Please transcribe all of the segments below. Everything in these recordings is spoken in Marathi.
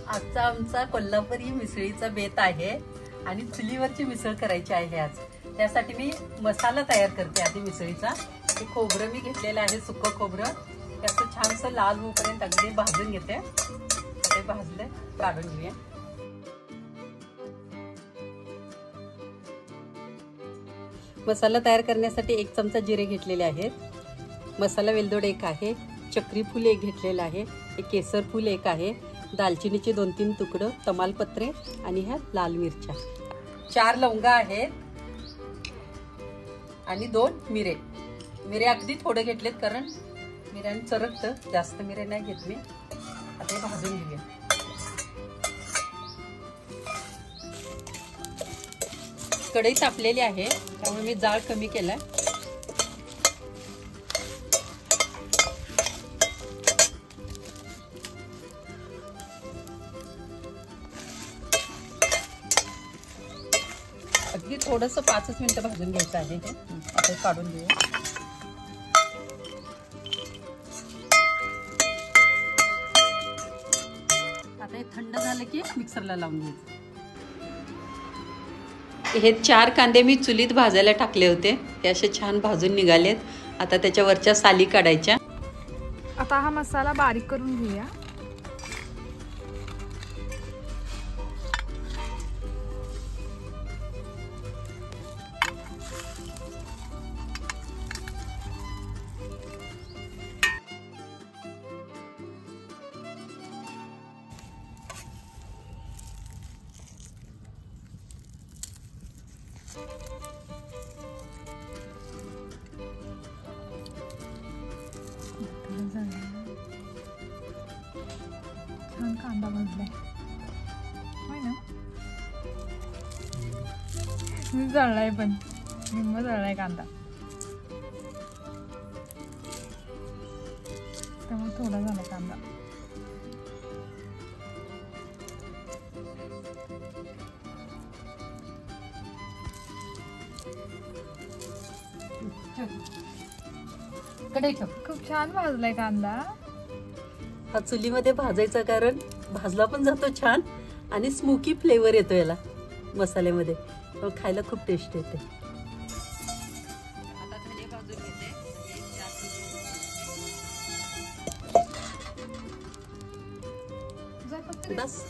आजचा आमचा कोल्हापुरी मिसळीचा बेत आहे आणि चुलीवरची मिसळ करायची आहे आज. त्यासाठी मी मसाला तयार करते आधी मिसळीचा. ते खोबरं मी घेतलेलं आहे, सुकं खोबरं. त्याचं छानसं लाल होईपर्यंत अगदी भाजून घेते. ते भाजले काढून घेऊया. मसाला तयार करण्यासाठी 1 चमचा जिरे घेतलेले आहेत, मसाला वेलदोड 1 आहे, चक्री फूल 1 घेतलेलं आहे, एक केसर फूल 1 आहे, दालचिनीचे 2-3 तुकडं, तमालपत्रे आणि ह्या लाल मिरच्या, 4 लवंगा आहेत आणि 2 मिरे. मिरे अगदी थोडे घेतलेत कारण मिऱ्याने चरकतं, जास्त मिरे नाही घेत मी. आता हे भाजून घेऊया. कढई तापलेली आहे त्यामुळे मी जाळ कमी केलाय. अगदी थोडंसं 5 मिनिटं भाजून घ्यायचं आहे हे. आता काढून घेऊया. आता हे थंड झालं की मिक्सरला लावून घ्यायचं. हे 4 कांदे मी चुलीत भाजायला टाकले होते, ते असे छान भाजून निघालेत. आता त्याच्यावरच्या साली काढायच्या. आता हा मसाला बारीक करून घेऊया. छान कांदा भाजलाय ना, जळलाय पण निम्मा जळलाय कांदा, त्यामुळे थोडा झाला कांदा. खूप छान भाजलाय कांदा. हा चुलीमध्ये भाजायचा कारण भाजला पण जातो छान आणि स्मोकी फ्लेवर येतो याला मसाल्यामध्ये, खायला खूप टेस्ट येते. आता धने भाजून घेते. बस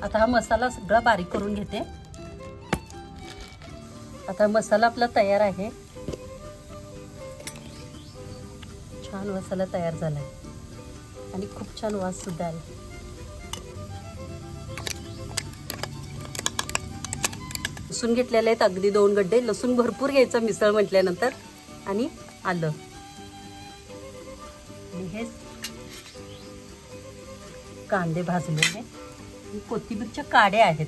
आता हा मसाला सगळा बारीक करून घेते. आता मसाला आपला तयार आहे. छान मसाला तयार झालाय आणि खूप छान वास सुद्धा आला. लसूण घेतलेले आहेत अगदी 2 गड्डे. लसूण भरपूर घ्यायचं मिसळ म्हटल्यानंतर. आणि आलं आणि हे कांदे भाजलेले, कोथिंबीरच्या काड्या आहेत.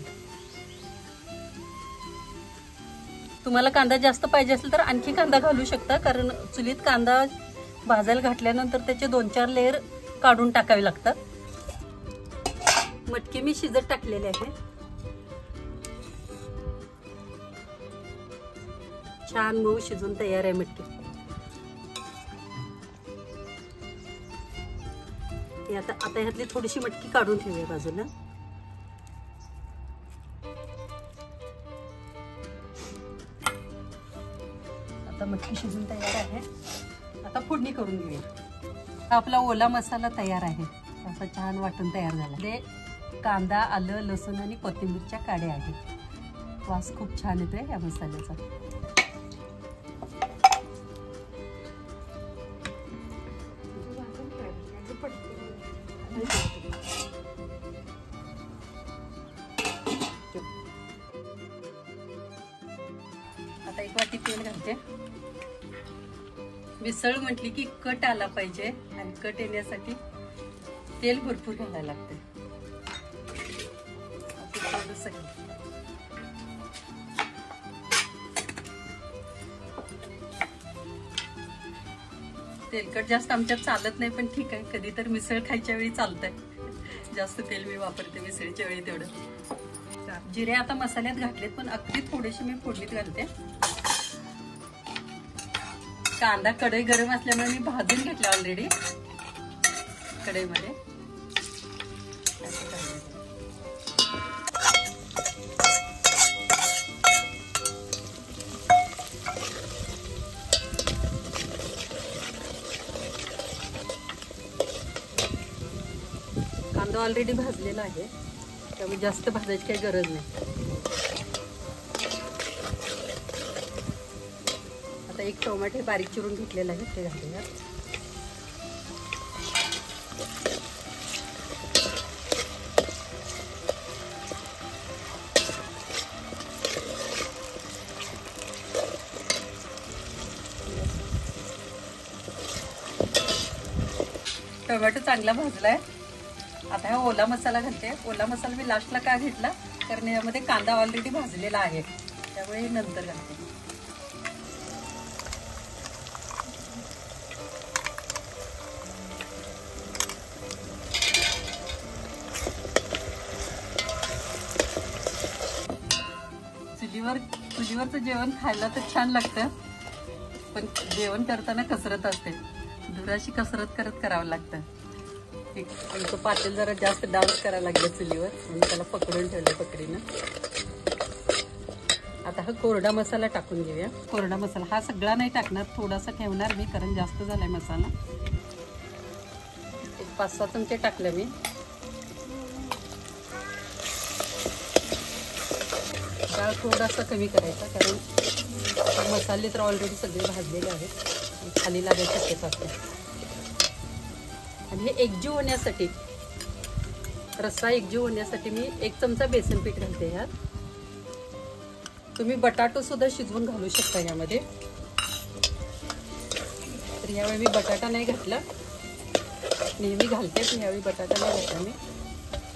तुम्हाला कांदा जास्त पाहिजे असेल तर आणखी कांदा घालू शकता, कारण चुलीत कांदा भाजायला घातल्यानंतर त्याचे 2-4 लेअर काढून टाकावे लागतात. मटकी मी शिजत टाकलेले आहे. छान मऊ शिजून तयार आहे मटकी. आता ह्यातली थोडीशी मटकी काढून ठेवूया बाजूला. आता मटकी शिजून तयार आहे. आता फोडणी करून घेऊया. आपला ओला मसाला तयार आहे. असा छान वाटून तयार झाला. ते कांदा, आलं, लसूण आणि कोथिंबीरच्या काड्या आहेत. वास खूप छान येतोय या मसाल्याचा. आता 1 वाटी तेल घालते. मिसळ म्हटली की कट आला पाहिजे आणि कट येण्यासाठी तेल भरपूर घालायला लागते. तेलकट जास्त आमच्यात चालत नाही, पण ठीक आहे, कधी तर मिसळ खायच्या वेळी चालतंय. जास्त तेल मी वापरते मिसळीच्या वेळी तेवढं. जिरे आता मसाल्यात घातलेत, पण अगदी थोडेसे मी फोडणीत घालते. कांदा कढई गरम असल्यामुळे मी भाजून घेतला ऑलरेडी कढईमध्ये. कांदा ऑलरेडी भाजलेला आहे, त्यामुळे जास्त भाजायची काही गरज नाही. आता एक टोमॅटो बारीक चिरून घेतलेला आहे ते घालूया. टोमॅटो चांगला भाजलाय. आता हा ओला मसाला घालते. ओला मसाला मी लास्टला का घेतला, कारण यामध्ये कांदा ऑलरेडी भाजलेला आहे, त्यामुळे हे नंतर घालते. चुलीवरचं जेवण खायला तर छान लागतं, पण जेवण करताना कसरत असते. धुराशी कसरत करत करावं लागतं. आमचं पातेल जरा जास्त डान्स करायला लागलं चुलीवर, म्हणून त्याला पकडून ठेवलं पकडीनं. आता हा कोरडा मसाला टाकून घेऊया. कोरडा मसाला हा सगळा नाही टाकणार, थोडासा ठेवणार मी, कारण जास्त झालाय मसाला. एक 5-6 चमचे टाकले मी. डाळ थोडासा कमी करायचा, कारण मसाले तर ऑलरेडी सगळे भाजलेले आहेत, खाली लागायची शक्यता असते. आणि हे एकजीव होण्यासाठी, रस्सा एकजीव होण्यासाठी मी 1 चमचा बेसन पीठ घालते यात. तुम्ही बटाटो सुद्धा शिजवून घालू शकता यामध्ये. तर यावेळी मी बटाटा नाही घातला, नेहमी घालते, पण यावेळी बटाटा नाही घातला मी.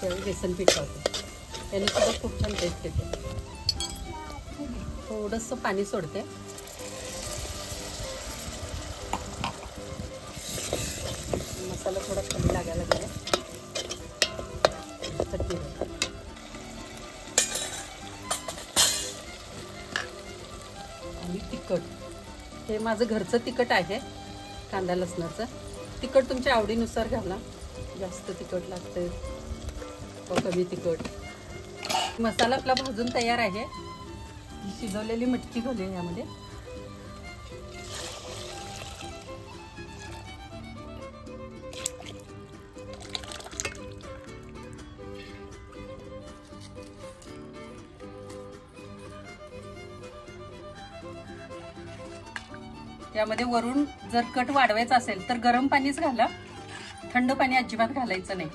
यावेळी बेसन पीठ घालते, याने सुद्धा खूप छान टेस्ट येते. थोडंसं पाणी सोडते. मसाला थोडा कमी लागायला लागला. चटणी आणि तिखट, हे माझं घरचं तिखट आहे, कांदा लसणाचं. तिखट तुमच्या आवडीनुसार घाला, जास्त तिखट लागते व कमी तिखट. मसाला आपला भाजून तयार आहे. शिजवलेली मटकी घालूया यामध्ये. त्यामध्ये वरून जर कट वाढवायचा असेल तर गरम पाणीच घाला, थंड पाणी अजिबात घालायचं नाही.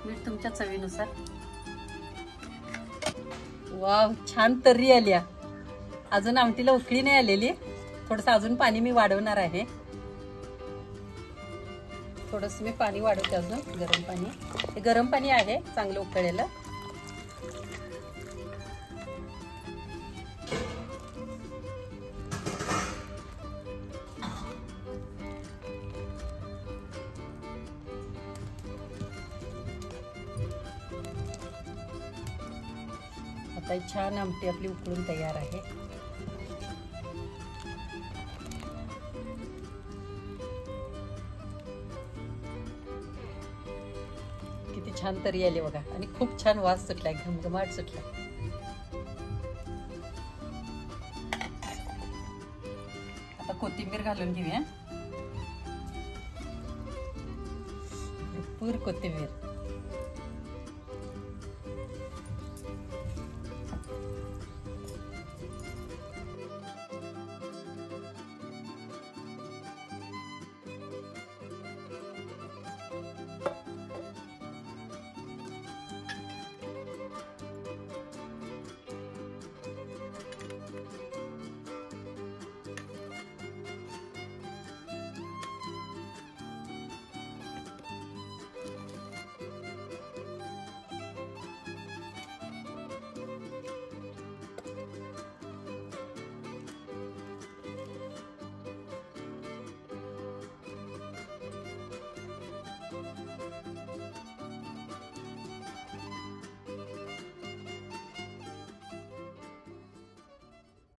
मीठ तुमच्या चवीनुसार. वाव, छान तर्री आल्या. अजून आमटीला उकळी नाही आलेली, थोडंसं अजून पाणी मी वाढवणार आहे. थोडंसं मी पाणी वाढवते अजून, गरम पाणी. हे गरम पाणी आहे चांगलं उकळलेलं. आता छान आमटी आपली उकळून तयार आहे. किती छान तरी आली बघा, आणि खूप छान वास सुटलाय, घमघमाट सुटला. आता कोथिंबीर घालून घेऊया, भरपूर कोथिंबीर.